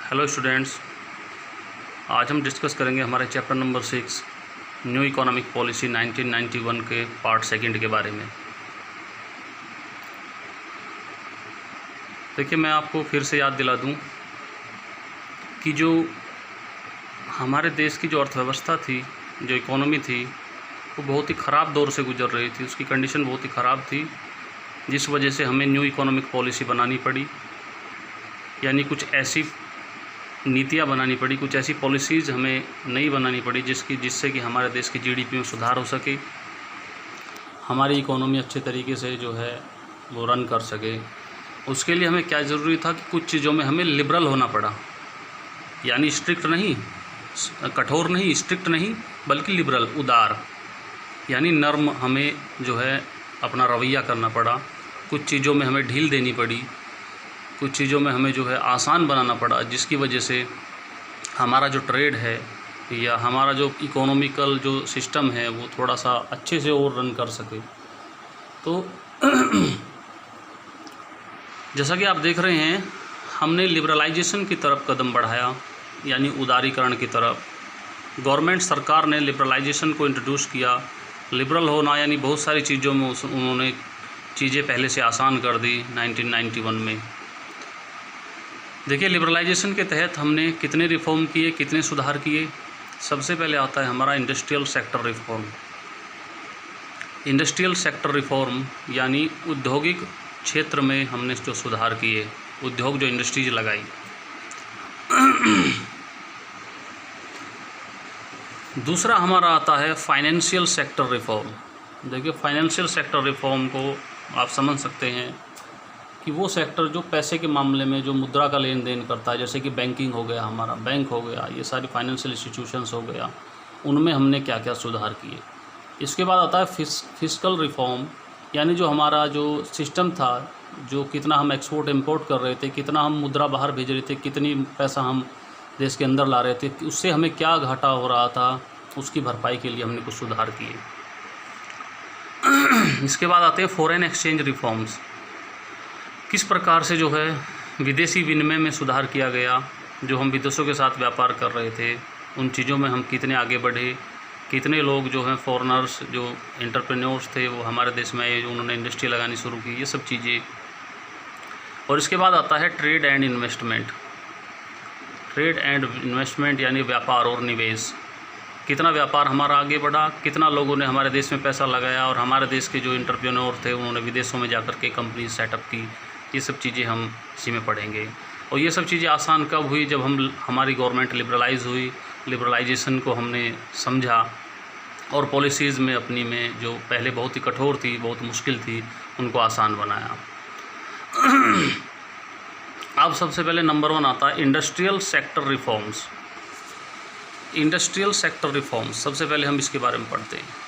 Hello students, आज हम discuss करेंगे हमारे chapter number 6 new economic policy 1991 के पार्ट सेकंड के बारे में। देखिए, मैं आपको फिर से याद दिला दूं कि जो हमारे देश की जो अर्थव्यवस्था थी, जो इकोनॉमी थी, वो बहुत ही ख़राब दौर से गुजर रही थी। उसकी कंडीशन बहुत ही ख़राब थी, जिस वजह से हमें न्यू इकोनॉमिक पॉलिसी बनानी पड़ी, यानी कुछ ऐसी नीतियाँ बनानी पड़ी, कुछ ऐसी पॉलिसीज़ हमें नई बनानी पड़ी जिससे कि हमारे देश की जीडीपी में सुधार हो सके, हमारी इकोनॉमी अच्छे तरीके से जो है वो रन कर सके। उसके लिए हमें क्या ज़रूरी था कि कुछ चीज़ों में हमें लिबरल होना पड़ा, यानी स्ट्रिक्ट नहीं, कठोर नहीं, स्ट्रिक्ट नहीं, बल्कि लिबरल, उदार, यानी नर्म हमें जो है अपना रवैया करना पड़ा। कुछ चीज़ों में हमें ढील देनी पड़ी, कुछ चीज़ों में हमें जो है आसान बनाना पड़ा, जिसकी वजह से हमारा जो ट्रेड है या हमारा जो इकोनॉमिकल जो सिस्टम है वो थोड़ा सा अच्छे से और रन कर सके। तो जैसा कि आप देख रहे हैं, हमने लिबरलाइजेशन की तरफ कदम बढ़ाया, यानी उदारीकरण की तरफ। गवर्नमेंट सरकार ने लिबरलाइजेशन को इंट्रोड्यूस किया। लिबरल होना यानी बहुत सारी चीज़ों में उन्होंने चीज़ें पहले से आसान कर दी 1991 में। देखिए, लिबरलाइजेशन के तहत हमने कितने रिफॉर्म किए, कितने सुधार किए। सबसे पहले आता है हमारा industrial sector reform. Industrial sector reform यानी औद्योगिक क्षेत्र में हमने जो सुधार किए, उद्योग जो इंडस्ट्रीज लगाई। दूसरा हमारा आता है फाइनेंशियल सेक्टर रिफॉर्म। देखिए, फाइनेंशियल सेक्टर रिफॉर्म को आप समझ सकते हैं कि वो सेक्टर जो पैसे के मामले में जो मुद्रा का लेन देन करता है, जैसे कि बैंकिंग हो गया, हमारा बैंक हो गया, ये सारी फाइनेंशियल इंस्टीट्यूशंस हो गया, उनमें हमने क्या क्या सुधार किए। इसके बाद आता है फिस्कल रिफॉर्म, यानी जो हमारा जो सिस्टम था, जो कितना हम एक्सपोर्ट इंपोर्ट कर रहे थे, कितना हम मुद्रा बाहर भेज रहे थे, कितनी पैसा हम देश के अंदर ला रहे थे, उससे हमें क्या घाटा हो रहा था, उसकी भरपाई के लिए हमने कुछ सुधार किए। इसके बाद आते हैं फॉरेन एक्सचेंज रिफॉर्म्स। किस प्रकार से जो है विदेशी विनिमय में सुधार किया गया, जो हम विदेशों के साथ व्यापार कर रहे थे, उन चीज़ों में हम कितने आगे बढ़े, कितने लोग जो हैं फॉरेनर्स जो एंटरप्रेन्योर्स थे वो हमारे देश में आए, उन्होंने इंडस्ट्री लगानी शुरू की, ये सब चीज़ें। और इसके बाद आता है trade and investment. Trade and investment यानी व्यापार और निवेश। कितना व्यापार हमारा आगे बढ़ा, कितना लोगों ने हमारे देश में पैसा लगाया, और हमारे देश के जो एंटरप्रेन्योर थे उन्होंने विदेशों में जाकर के कंपनी सेटअप की। ये सब चीज़ें हम इसी में पढ़ेंगे। और ये सब चीज़ें आसान कब हुई, जब हमारी गवर्नमेंट लिबरलाइज हुई, लिबरलाइजेशन को हमने समझा और पॉलिसीज़ में अपनी में जो पहले बहुत ही कठोर थी, बहुत मुश्किल थी, उनको आसान बनाया। अब सबसे पहले नंबर 1 आता है industrial sector reforms. Industrial sector reforms, सबसे पहले हम इसके बारे में पढ़ते हैं।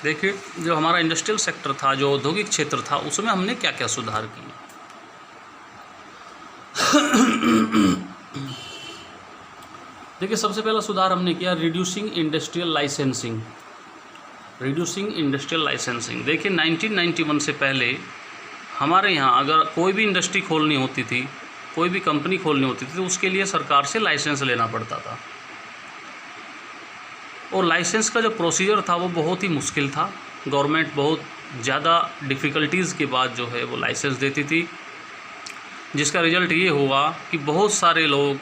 देखिए, जो हमारा इंडस्ट्रियल सेक्टर था, जो औद्योगिक क्षेत्र था, उसमें हमने क्या क्या सुधार किए। देखिए, सबसे पहला सुधार हमने किया reducing industrial licensing. Reducing industrial licensing. देखिए, 1991 से पहले हमारे यहाँ अगर कोई भी इंडस्ट्री खोलनी होती थी, कोई भी कंपनी खोलनी होती थी, तो उसके लिए सरकार से लाइसेंस लेना पड़ता था। और लाइसेंस का जो प्रोसीजर था वो बहुत ही मुश्किल था। गवर्नमेंट बहुत ज़्यादा डिफ़िकल्टीज़ के बाद जो है वो लाइसेंस देती थी, जिसका रिज़ल्ट ये हुआ कि बहुत सारे लोग,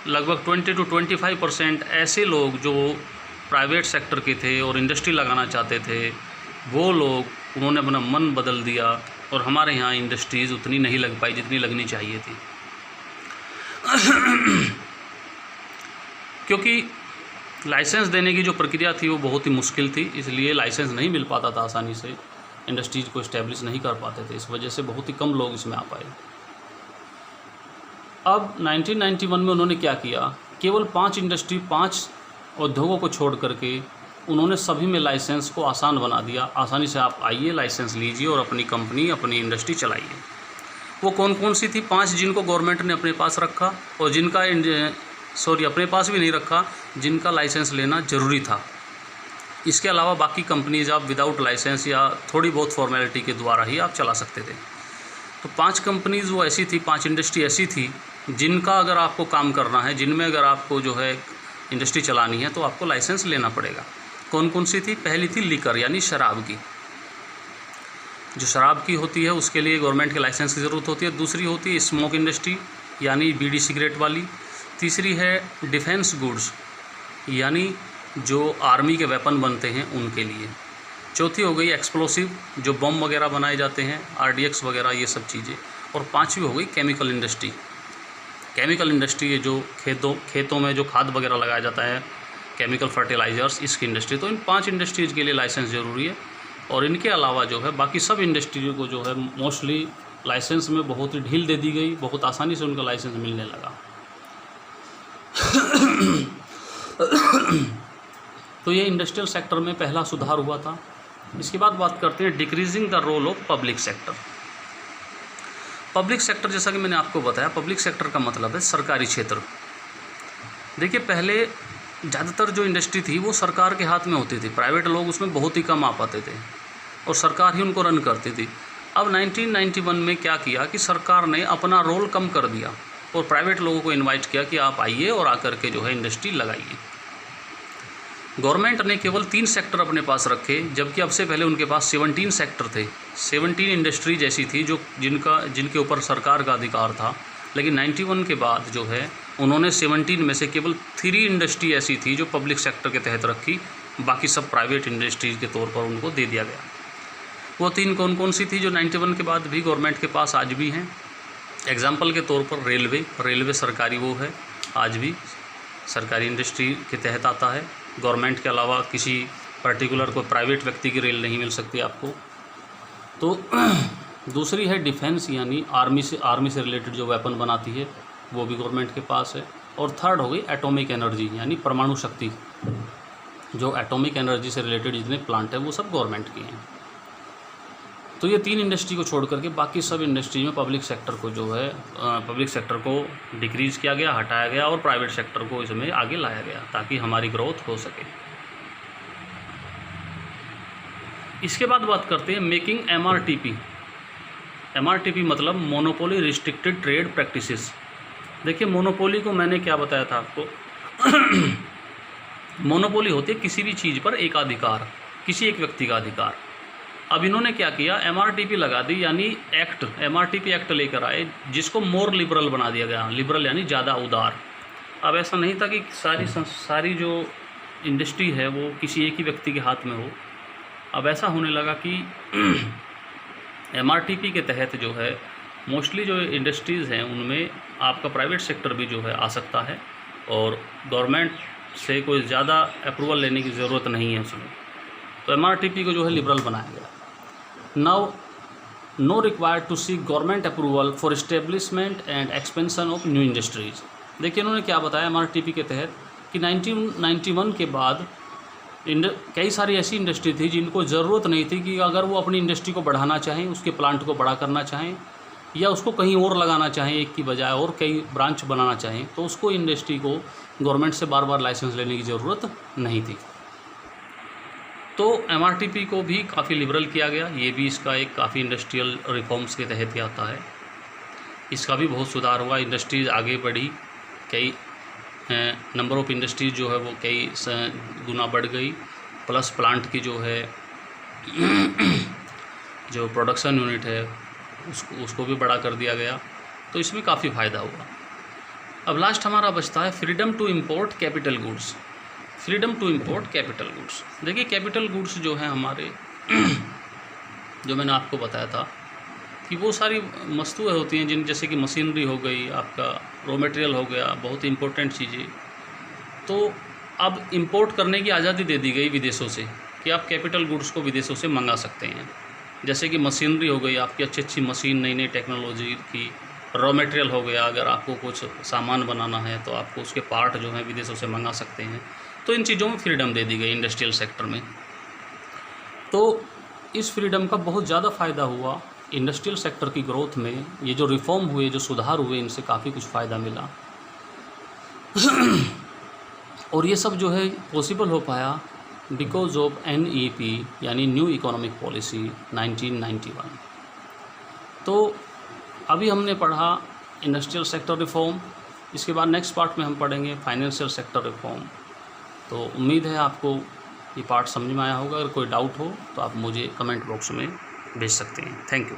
लगभग 20 to 25% ऐसे लोग जो प्राइवेट सेक्टर के थे और इंडस्ट्री लगाना चाहते थे, वो लोग, उन्होंने अपना मन बदल दिया और हमारे यहाँ इंडस्ट्रीज़ उतनी नहीं लग पाई जितनी लगनी चाहिए थी। क्योंकि लाइसेंस देने की जो प्रक्रिया थी वो बहुत ही मुश्किल थी, इसलिए लाइसेंस नहीं मिल पाता था आसानी से, इंडस्ट्रीज को इस्टेब्लिश नहीं कर पाते थे, इस वजह से बहुत ही कम लोग इसमें आ पाए। अब 1991 में उन्होंने क्या किया, केवल 5 उद्योगों को छोड़ करके उन्होंने सभी में लाइसेंस को आसान बना दिया। आसानी से आप आइए, लाइसेंस लीजिए और अपनी कंपनी, अपनी इंडस्ट्री चलाइए। वो कौन कौन सी थी? 5 जिनको गवर्नमेंट ने अपने पास रखा, और जिनका अपने पास भी नहीं रखा, जिनका लाइसेंस लेना ज़रूरी था। इसके अलावा बाकी कंपनीज आप विदाउट लाइसेंस या थोड़ी बहुत फॉर्मेलिटी के द्वारा ही आप चला सकते थे। तो तो 5 कंपनीज़ वो ऐसी थी, 5 इंडस्ट्री ऐसी थी जिनका अगर आपको काम करना है, जिनमें अगर आपको जो है इंडस्ट्री चलानी है तो आपको लाइसेंस लेना पड़ेगा। कौन कौन सी थी? पहली थी लिकर यानी शराब की, जो शराब की होती है उसके लिए गवर्नमेंट के लाइसेंस की ज़रूरत होती है। दूसरी होती है स्मोक इंडस्ट्री यानी बीड़ी सिगरेट वाली। तीसरी है डिफेंस गुड्स यानी जो आर्मी के वेपन बनते हैं उनके लिए। चौथी हो गई एक्सप्लोसिव, जो बम वगैरह बनाए जाते हैं, RDX वगैरह ये सब चीज़ें। और पांचवी हो गई केमिकल इंडस्ट्री। केमिकल इंडस्ट्री है जो खेतों में जो खाद वगैरह लगाया जाता है, केमिकल फर्टिलाइज़र्स, इसकी इंडस्ट्री। तो इन 5 इंडस्ट्रीज़ के लिए लाइसेंस ज़रूरी है। और इनके अलावा जो है बाकी सब इंडस्ट्री को जो है मोस्टली लाइसेंस में बहुत ही ढील दे दी गई, बहुत आसानी से उनका लाइसेंस मिलने लगा। तो ये इंडस्ट्रियल सेक्टर में पहला सुधार हुआ था। इसके बाद बात करते हैं decreasing the role of public sector. Public sector, जैसा कि मैंने आपको बताया, पब्लिक सेक्टर का मतलब है सरकारी क्षेत्र। देखिए पहले ज़्यादातर जो इंडस्ट्री थी वो सरकार के हाथ में होती थी, प्राइवेट लोग उसमें बहुत ही कम आ पाते थे और सरकार ही उनको रन करती थी। अब 1991 में क्या किया कि सरकार ने अपना रोल कम कर दिया और प्राइवेट लोगों को इनवाइट किया कि आप आइए और आकर के जो है इंडस्ट्री लगाइए। गवर्नमेंट ने केवल 3 सेक्टर अपने पास रखे, जबकि अब से पहले उनके पास 17 सेक्टर थे। 17 इंडस्ट्री जैसी थी जो जिनके ऊपर सरकार का अधिकार था। लेकिन 91 के बाद जो है उन्होंने 17 में से केवल 3 इंडस्ट्री ऐसी थी जो पब्लिक सेक्टर के तहत रखी, बाकी सब प्राइवेट इंडस्ट्रीज़ के तौर पर उनको दे दिया गया। वो 3 कौन कौन सी थी जो 91 के बाद भी गवर्नमेंट के पास आज भी हैं? एग्जाम्पल के तौर पर रेलवे सरकारी वो है, आज भी सरकारी इंडस्ट्री के तहत आता है। गवर्नमेंट के अलावा किसी पर्टिकुलर कोई प्राइवेट व्यक्ति की रेल नहीं मिल सकती आपको। तो दूसरी है डिफेंस यानी आर्मी से रिलेटेड जो वेपन बनाती है वो भी गवर्नमेंट के पास है। और थर्ड हो गई एटॉमिक एनर्जी यानी परमाणु शक्ति, जो एटॉमिक एनर्जी से रिलेटेड जितने प्लांट हैं वो सब गवर्नमेंट के हैं। तो ये 3 इंडस्ट्री को छोड़ करके बाकी सब इंडस्ट्री में पब्लिक सेक्टर को डिक्रीज़ किया गया, हटाया गया और प्राइवेट सेक्टर को इसमें आगे लाया गया ताकि हमारी ग्रोथ हो सके। इसके बाद बात करते हैं मेकिंग MRTP मतलब मोनोपोली रिस्ट्रिक्टेड ट्रेड प्रैक्टिसेस। देखिए मोनोपोली को मैंने क्या बताया था आपको। मोनोपोली होती है किसी भी चीज़ पर एकाधिकार, किसी एक व्यक्ति का अधिकार। अब इन्होंने क्या किया, MRTP लगा दी यानी MRTP एक्ट लेकर आए जिसको मोर लिबरल बना दिया गया। लिबरल यानी ज़्यादा उदार। अब ऐसा नहीं था कि सारी जो इंडस्ट्री है वो किसी एक ही व्यक्ति के हाथ में हो। अब ऐसा होने लगा कि MRTP के तहत जो है मोस्टली जो इंडस्ट्रीज़ हैं उनमें आपका प्राइवेट सेक्टर भी जो है आ सकता है और गवर्नमेंट से कोई ज़्यादा अप्रूवल लेने की ज़रूरत नहीं है उसमें। तो MRTP को जो है लिबरल बनाया गया। Now no required to seek government approval for establishment and expansion of new industries. देखिए इन्होंने क्या बताया MRTP के तहत कि 1991 के बाद कई सारी ऐसी इंडस्ट्री थी जिनको ज़रूरत नहीं थी कि अगर वो अपनी इंडस्ट्री को बढ़ाना चाहें, उसके प्लांट को बड़ा करना चाहें या उसको कहीं और लगाना चाहें एक की बजाय और कई ब्रांच बनाना चाहें, तो उसको इंडस्ट्री को गवर्नमेंट से बार बार लाइसेंस लेने की ज़रूरत नहीं थी। तो MRTP को भी काफ़ी लिबरल किया गया। ये भी इसका एक काफ़ी इंडस्ट्रियल रिफॉर्म्स के तहत ही आता है। इसका भी बहुत सुधार हुआ, इंडस्ट्रीज़ आगे बढ़ी, कई नंबर ऑफ़ इंडस्ट्रीज जो है वो कई गुना बढ़ गई, प्लस प्लांट की जो है जो प्रोडक्शन यूनिट है उसको भी बड़ा कर दिया गया। तो इसमें काफ़ी फ़ायदा हुआ। अब लास्ट हमारा बचता है freedom to import capital goods. देखिए कैपिटल गुड्स जो है हमारे जो मैंने आपको बताया था कि वो सारी वस्तुएं होती हैं जैसे कि मशीनरी हो गई, आपका रॉ मटेरियल हो गया, बहुत इंपॉर्टेंट चीज़ें। तो अब इंपोर्ट करने की आज़ादी दे दी गई विदेशों से कि आप कैपिटल गुड्स को विदेशों से मंगा सकते हैं। जैसे कि मशीनरी हो गई, आपकी अच्छी अच्छी मशीन, नई नई टेक्नोलॉजी की। रॉ मटेरियल हो गया, अगर आपको कुछ सामान बनाना है तो आपको उसके पार्ट जो हैं विदेशों से मंगा सकते हैं। तो इन चीज़ों में फ्रीडम दे दी गई इंडस्ट्रियल सेक्टर में। तो इस फ्रीडम का बहुत ज़्यादा फ़ायदा हुआ इंडस्ट्रियल सेक्टर की ग्रोथ में। ये जो रिफॉर्म हुए, जो सुधार हुए, इनसे काफ़ी कुछ फ़ायदा मिला। और ये सब जो है पॉसिबल हो पाया बिकॉज ऑफ NEP यानी न्यू इकोनॉमिक पॉलिसी 1991। तो अभी हमने पढ़ा इंडस्ट्रियल सेक्टर रिफॉर्म, इसके बाद नेक्स्ट पार्ट में हम पढ़ेंगे फाइनेंशियल सेक्टर रिफॉर्म। तो उम्मीद है आपको ये पार्ट समझ में आया होगा। अगर कोई डाउट हो तो आप मुझे कमेंट बॉक्स में भेज सकते हैं। Thank you.